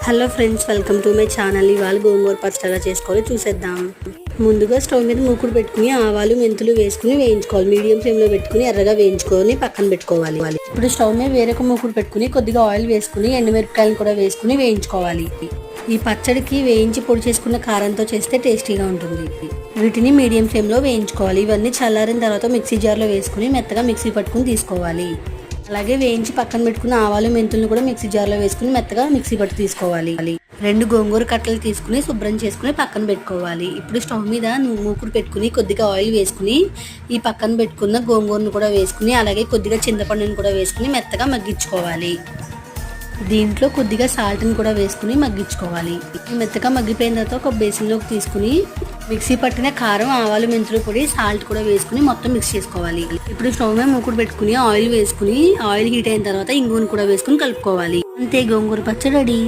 Hello friends, welcome to my channel. ఇవాళ గోంగూర పచ్చడి ఎలా చేసుకోవాలో చూసేద్దాం. ముందుగా స్టవ్ మీద మూకుడు పెట్టుకుని ఆవాలు మెంతులు వేసుకుని వేయించుకోవాలి. మీడియం ఫ్లేమ్లో పెట్టుకుని ఎర్రగా వేయించుకొని పక్కన పెట్టుకోవాలి. ఇప్పుడు స్టవ్ మీద వేరొక మూకుడు పెట్టుకుని కొద్దిగా ఆయిల్ వేసుకుని ఎండుమిరపకాయలను కూడా వేసుకుని వేయించుకోవాలి. ఈ పచ్చడికి వేయించి పొడి చేసుకున్న కారంతో చేస్తే టేస్టీగా ఉంటుంది. వీటిని మీడియం ఫ్లేమ్లో వేయించుకోవాలి. ఇవన్నీ చల్లారిన తర్వాత మిక్సీ జార్లో వేసుకుని మెత్తగా మిక్సీ పట్టుకుని తీసుకోవాలి. అలాగే వేయించి పక్కన పెట్టుకున్న ఆవాలు మెంతులను కూడా మిక్సీ జార్లో వేసుకుని మెత్తగా మిక్సీ పట్టు తీసుకోవాలి. 2 గోంగూర కట్టలు తీసుకుని శుభ్రం చేసుకుని పక్కన పెట్టుకోవాలి. ఇప్పుడు స్టవ్ మీద మూకుడు పెట్టుకుని కొద్దిగా ఆయిల్ వేసుకుని ఈ పక్కన పెట్టుకున్న గోంగూరను కూడా వేసుకుని అలాగే కొద్దిగా చింతపండును కూడా వేసుకుని మెత్తగా మగ్గించుకోవాలి. దీంట్లో కొద్దిగా సాల్ట్ని కూడా వేసుకుని మగ్గించుకోవాలి. మెత్తగా మగ్గిపోయిన తర్వాత ఒక బేసిన్లోకి తీసుకుని మిక్సీ పట్టిన కారం, ఆవాలు మెంతులు పొడి, సాల్ట్ కూడా వేసుకుని మొత్తం మిక్స్ చేసుకోవాలి. ఇప్పుడు స్టవ్ మీద మూకుడు పెట్టుకుని ఆయిల్ వేసుకుని ఆయిల్ హీట్ అయిన తర్వాత ఇంగువను కూడా వేసుకుని కలుపుకోవాలి. అంతే, గోంగూర పచ్చడి రెడీ.